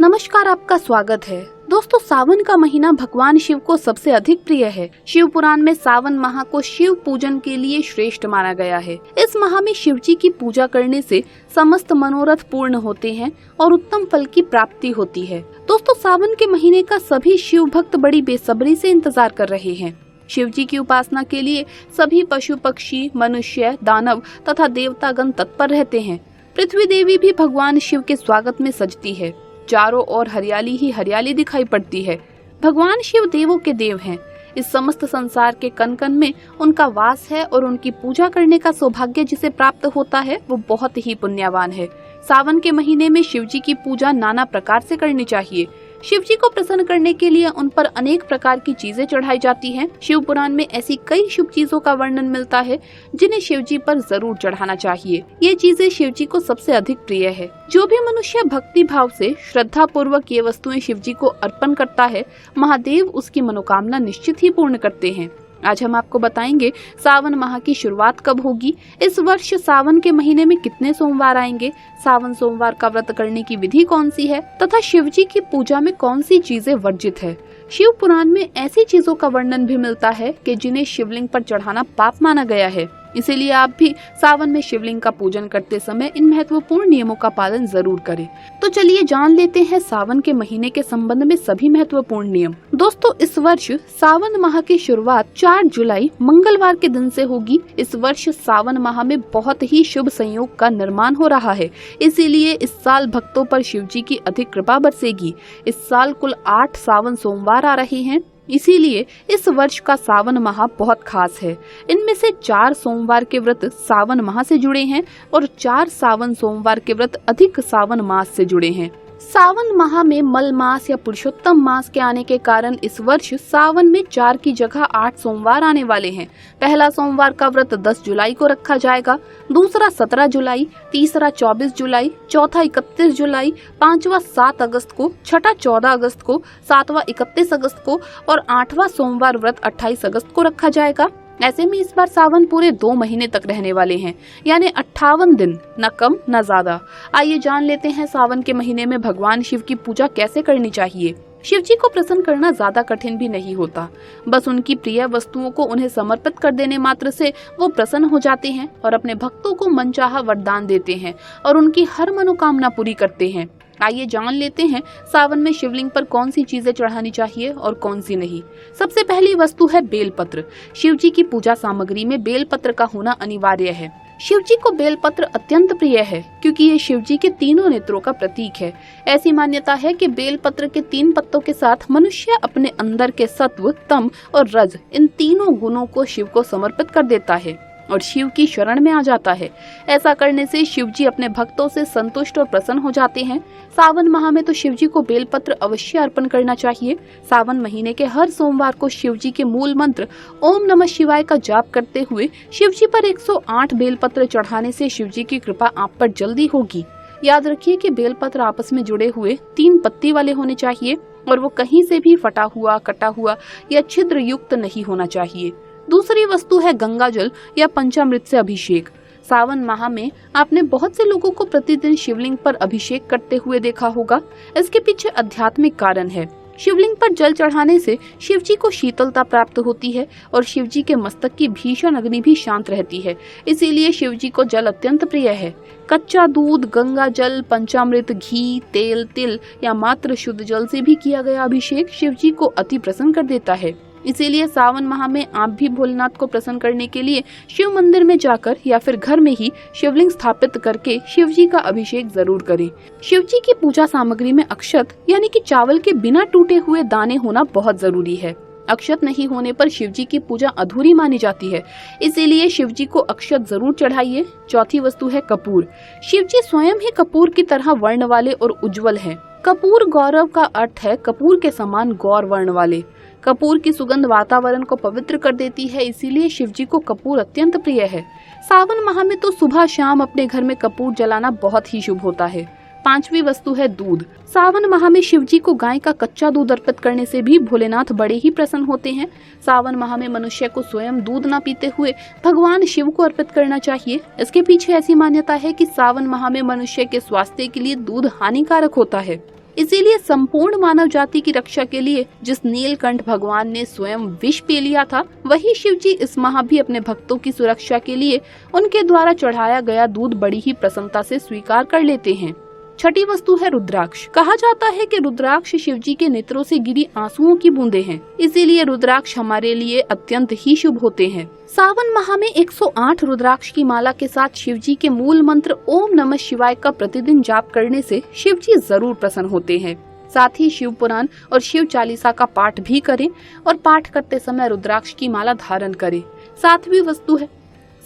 नमस्कार, आपका स्वागत है। दोस्तों, सावन का महीना भगवान शिव को सबसे अधिक प्रिय है। शिव पुराण में सावन माह को शिव पूजन के लिए श्रेष्ठ माना गया है। इस माह में शिव जी की पूजा करने से समस्त मनोरथ पूर्ण होते हैं और उत्तम फल की प्राप्ति होती है। दोस्तों, सावन के महीने का सभी शिव भक्त बड़ी बेसब्री से इंतजार कर रहे हैं। शिव जी की उपासना के लिए सभी पशु पक्षी, मनुष्य, दानव तथा देवतागण तत्पर रहते हैं। पृथ्वी देवी भी भगवान शिव के स्वागत में सजती है। चारों ओर हरियाली ही हरियाली दिखाई पड़ती है। भगवान शिव देवों के देव हैं। इस समस्त संसार के कण कण में उनका वास है और उनकी पूजा करने का सौभाग्य जिसे प्राप्त होता है वो बहुत ही पुण्यवान है। सावन के महीने में शिव जी की पूजा नाना प्रकार से करनी चाहिए। शिव जी को प्रसन्न करने के लिए उन पर अनेक प्रकार की चीजें चढ़ाई जाती हैं। शिव पुराण में ऐसी कई शुभ चीजों का वर्णन मिलता है जिन्हें शिव जी पर जरूर चढ़ाना चाहिए। ये चीजें शिव जी को सबसे अधिक प्रिय है। जो भी मनुष्य भक्ति भाव से श्रद्धा पूर्वक ये वस्तुएं शिव जी को अर्पण करता है, महादेव उसकी मनोकामना निश्चित ही पूर्ण करते हैं। आज हम आपको बताएंगे सावन माह की शुरुआत कब होगी, इस वर्ष सावन के महीने में कितने सोमवार आएंगे, सावन सोमवार का व्रत करने की विधि कौन सी है तथा शिव जी की पूजा में कौन सी चीजें वर्जित है। शिव पुराण में ऐसी चीजों का वर्णन भी मिलता है कि जिन्हें शिवलिंग पर चढ़ाना पाप माना गया है। इसीलिए आप भी सावन में शिवलिंग का पूजन करते समय इन महत्वपूर्ण नियमों का पालन जरूर करें। तो चलिए जान लेते हैं सावन के महीने के संबंध में सभी महत्वपूर्ण नियम। दोस्तों, इस वर्ष सावन माह की शुरुआत 4 जुलाई मंगलवार के दिन से होगी। इस वर्ष सावन माह में बहुत ही शुभ संयोग का निर्माण हो रहा है, इसीलिए इस साल भक्तों पर शिव जी की अधिक कृपा बरसेगी। इस साल कुल 8 सावन सोमवार आ रहे हैं, इसीलिए इस वर्ष का सावन माह बहुत खास है। इनमें से 4 सोमवार के व्रत सावन माह से जुड़े हैं और 4 सावन सोमवार के व्रत अधिक सावन मास से जुड़े हैं। सावन माह में मल मास या पुरुषोत्तम मास के आने के कारण इस वर्ष सावन में 4 की जगह 8 सोमवार आने वाले हैं। पहला सोमवार का व्रत 10 जुलाई को रखा जाएगा, दूसरा 17 जुलाई, तीसरा 24 जुलाई, चौथा 31 जुलाई, पांचवा 7 अगस्त को, छठा 14 अगस्त को, सातवां 31 अगस्त को और 8वां सोमवार व्रत 28 अगस्त को रखा जाएगा। ऐसे में इस बार सावन पूरे 2 महीने तक रहने वाले हैं, यानी 58 दिन, न कम न ज्यादा। आइए जान लेते हैं सावन के महीने में भगवान शिव की पूजा कैसे करनी चाहिए। शिव जी को प्रसन्न करना ज्यादा कठिन भी नहीं होता। बस उनकी प्रिय वस्तुओं को उन्हें समर्पित कर देने मात्र से वो प्रसन्न हो जाते हैं और अपने भक्तों को मनचाहा वरदान देते हैं और उनकी हर मनोकामना पूरी करते हैं। आइए जान लेते हैं सावन में शिवलिंग पर कौन सी चीजें चढ़ानी चाहिए और कौन सी नहीं। सबसे पहली वस्तु है बेलपत्र। शिव जी की पूजा सामग्री में बेलपत्र का होना अनिवार्य है। शिव जी को बेलपत्र अत्यंत प्रिय है क्योंकि ये शिव जी के तीनों नेत्रों का प्रतीक है। ऐसी मान्यता है कि बेलपत्र के 3 पत्तों के साथ मनुष्य अपने अंदर के सत्व, तम और रज, इन तीनों गुणों को शिव को समर्पित कर देता है और शिव की शरण में आ जाता है। ऐसा करने से शिव जी अपने भक्तों से संतुष्ट और प्रसन्न हो जाते हैं। सावन माह में तो शिव जी को बेलपत्र अवश्य अर्पण करना चाहिए। सावन महीने के हर सोमवार को शिव जी के मूल मंत्र ओम नमः शिवाय का जाप करते हुए शिव जी पर 108 बेलपत्र चढ़ाने से शिव जी की कृपा आप पर जल्दी होगी। याद रखिए कि बेलपत्र आपस में जुड़े हुए 3 पत्ती वाले होने चाहिए और वो कहीं से भी फटा हुआ, कटा हुआ या छिद्र युक्त नहीं होना चाहिए। दूसरी वस्तु है गंगा जल या पंचामृत से अभिषेक। सावन माह में आपने बहुत से लोगों को प्रतिदिन शिवलिंग पर अभिषेक करते हुए देखा होगा। इसके पीछे आध्यात्मिक कारण है। शिवलिंग पर जल चढ़ाने से शिव जी को शीतलता प्राप्त होती है और शिव जी के मस्तक की भीषण अग्नि भी शांत रहती है। इसीलिए शिव जी को जल अत्यंत प्रिय है। कच्चा दूध, गंगा जल, पंचामृत, घी, तेल, तिल या मात्र शुद्ध जल से भी किया गया अभिषेक शिव जी को अति प्रसन्न कर देता है। इसीलिए सावन माह में आप भी भोलेनाथ को प्रसन्न करने के लिए शिव मंदिर में जाकर या फिर घर में ही शिवलिंग स्थापित करके शिव जी का अभिषेक जरूर करें। शिव जी की पूजा सामग्री में अक्षत यानी कि चावल के बिना टूटे हुए दाने होना बहुत जरूरी है। अक्षत नहीं होने पर शिव जी की पूजा अधूरी मानी जाती है, इसीलिए शिव जी को अक्षत जरूर चढ़ाइए। चौथी वस्तु है कपूर। शिव जी स्वयं ही कपूर की तरह वर्ण वाले और उज्जवल हैं। कपूर गौरव का अर्थ है कपूर के समान गौर वर्ण वाले। कपूर की सुगंध वातावरण को पवित्र कर देती है, इसीलिए शिव जी को कपूर अत्यंत प्रिय है। सावन माह में तो सुबह शाम अपने घर में कपूर जलाना बहुत ही शुभ होता है। 5वीं वस्तु है दूध। सावन माह में शिव जी को गाय का कच्चा दूध अर्पित करने से भी भोलेनाथ बड़े ही प्रसन्न होते हैं। सावन माह में मनुष्य को स्वयं दूध न पीते हुए भगवान शिव को अर्पित करना चाहिए। इसके पीछे ऐसी मान्यता है कि सावन माह में मनुष्य के स्वास्थ्य के लिए दूध हानिकारक होता है। इसीलिए संपूर्ण मानव जाति की रक्षा के लिए जिस नीलकंठ भगवान ने स्वयं विष पी लिया था, वही शिव जी इस माह भी अपने भक्तों की सुरक्षा के लिए उनके द्वारा चढ़ाया गया दूध बड़ी ही प्रसन्नता से स्वीकार कर लेते हैं। 6ठी वस्तु है रुद्राक्ष। कहा जाता है कि रुद्राक्ष शिव जी के नेत्रों से गिरी आंसुओं की बूंदें हैं, इसीलिए रुद्राक्ष हमारे लिए अत्यंत ही शुभ होते हैं। सावन माह में 108 रुद्राक्ष की माला के साथ शिव जी के मूल मंत्र ओम नमः शिवाय का प्रतिदिन जाप करने से शिव जी जरूर प्रसन्न होते हैं। साथ ही शिव पुराण और शिव चालीसा का पाठ भी करें और पाठ करते समय रुद्राक्ष की माला धारण करें।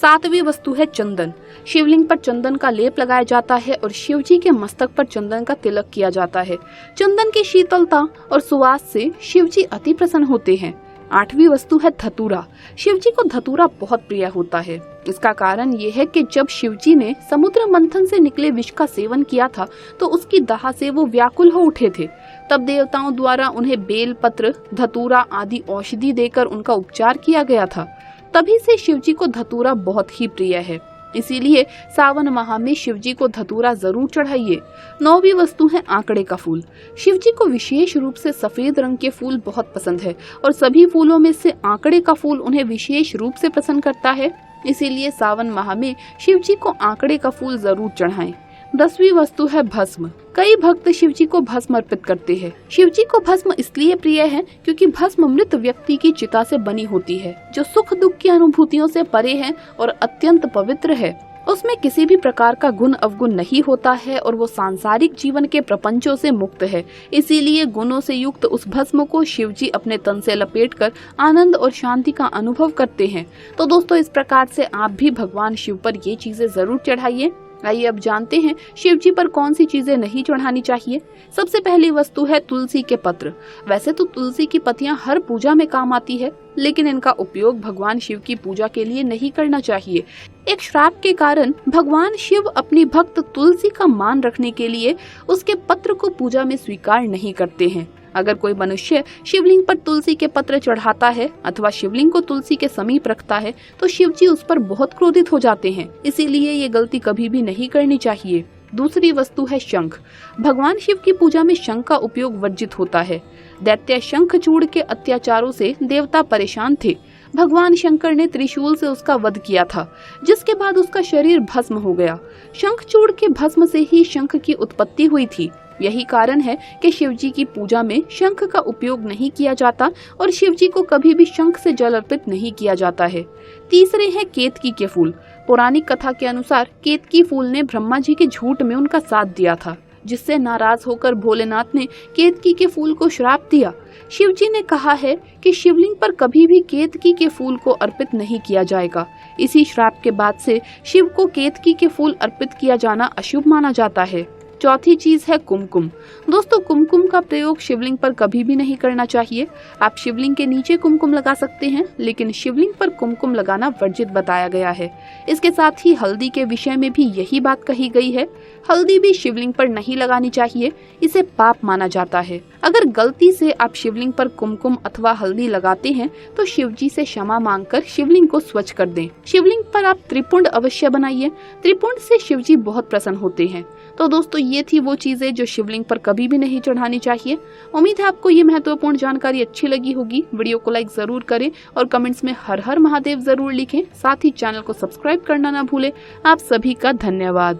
7वीं वस्तु है चंदन। शिवलिंग पर चंदन का लेप लगाया जाता है और शिव जी के मस्तक पर चंदन का तिलक किया जाता है। चंदन की शीतलता और सुवास से शिव जी अति प्रसन्न होते हैं। 8वीं वस्तु है धतूरा। शिव जी को धतूरा बहुत प्रिय होता है। इसका कारण ये है कि जब शिव जी ने समुद्र मंथन से निकले विष का सेवन किया था तो उसकी दाह से वो व्याकुल हो उठे थे। तब देवताओं द्वारा उन्हें बेल पत्र, धतूरा आदि औषधि देकर उनका उपचार किया गया था। तभी से शिव जी को धतूरा बहुत ही प्रिय है। इसीलिए सावन माह में शिव जी को धतूरा जरूर चढ़ाइए। 9वीं वस्तु है आंकड़े का फूल। शिव जी को विशेष रूप से सफेद रंग के फूल बहुत पसंद है और सभी फूलों में से आंकड़े का फूल उन्हें विशेष रूप से प्रसन्न करता है। इसीलिए सावन माह में शिव जी को आंकड़े का फूल जरूर चढ़ाएं। 10वीं वस्तु है भस्म। कई भक्त शिव जी को भस्म अर्पित करते हैं। शिव जी को भस्म इसलिए प्रिय है क्योंकि भस्म मृत व्यक्ति की चिता से बनी होती है, जो सुख दुख की अनुभूतियों से परे है और अत्यंत पवित्र है। उसमें किसी भी प्रकार का गुण अवगुण नहीं होता है और वो सांसारिक जीवन के प्रपंचों से मुक्त है। इसीलिए गुणों से युक्त उस भस्म को शिव जी अपने तन से लपेटकर आनंद और शांति का अनुभव करते हैं। तो दोस्तों, इस प्रकार से आप भी भगवान शिव पर ये चीजें जरूर चढ़ाइए। आइए अब जानते हैं शिव जी पर कौन सी चीजें नहीं चढ़ानी चाहिए। सबसे पहली वस्तु है तुलसी के पत्र। वैसे तो तुलसी की पत्तियां हर पूजा में काम आती है, लेकिन इनका उपयोग भगवान शिव की पूजा के लिए नहीं करना चाहिए। एक श्राप के कारण भगवान शिव अपनी भक्त तुलसी का मान रखने के लिए उसके पत्र को पूजा में स्वीकार नहीं करते हैं। अगर कोई मनुष्य शिवलिंग पर तुलसी के पत्र चढ़ाता है अथवा शिवलिंग को तुलसी के समीप रखता है तो शिव जी उस पर बहुत क्रोधित हो जाते हैं। इसीलिए ये गलती कभी भी नहीं करनी चाहिए। दूसरी वस्तु है शंख। भगवान शिव की पूजा में शंख का उपयोग वर्जित होता है। दैत्य शंखचूड़ के अत्याचारों से देवता परेशान थे। भगवान शंकर ने त्रिशूल से उसका वध किया था, जिसके बाद उसका शरीर भस्म हो गया। शंखचूड़ के भस्म से ही शंख की उत्पत्ति हुई थी। यही कारण है कि शिव जी की पूजा में शंख का उपयोग नहीं किया जाता और शिव जी को कभी भी शंख से जल अर्पित नहीं किया जाता है। तीसरे हैं केतकी के फूल। पौराणिक कथा के अनुसार केतकी फूल ने ब्रह्मा जी के झूठ में उनका साथ दिया था, जिससे नाराज होकर भोलेनाथ ने केतकी के फूल को श्राप दिया। शिव जी ने कहा है कि शिवलिंग पर कभी भी केतकी के फूल को अर्पित नहीं किया जाएगा। इसी श्राप के बाद से शिव को केतकी के फूल अर्पित किया जाना अशुभ माना जाता है। चौथी चीज है कुमकुम। दोस्तों, कुमकुम का प्रयोग शिवलिंग पर कभी भी नहीं करना चाहिए। आप शिवलिंग के नीचे कुमकुम लगा सकते हैं, लेकिन शिवलिंग पर कुमकुम लगाना वर्जित बताया गया है। इसके साथ ही हल्दी के विषय में भी यही बात कही गई है। हल्दी भी शिवलिंग पर नहीं लगानी चाहिए, इसे पाप माना जाता है। अगर गलती से आप शिवलिंग पर कुमकुम अथवा हल्दी लगाते हैं तो शिव जी से क्षमा मांगकर शिवलिंग को स्वच्छ कर दें। शिवलिंग पर आप त्रिपुंड अवश्य बनाइए। त्रिपुंड से शिव जी बहुत प्रसन्न होते हैं। तो दोस्तों, ये थी वो चीजें जो शिवलिंग पर कभी भी नहीं चढ़ानी चाहिए। उम्मीद है आपको ये महत्वपूर्ण जानकारी अच्छी लगी होगी। वीडियो को लाइक जरूर करें और कमेंट्स में हर हर महादेव जरूर लिखें। साथ ही चैनल को सब्सक्राइब करना ना भूलें। आप सभी का धन्यवाद।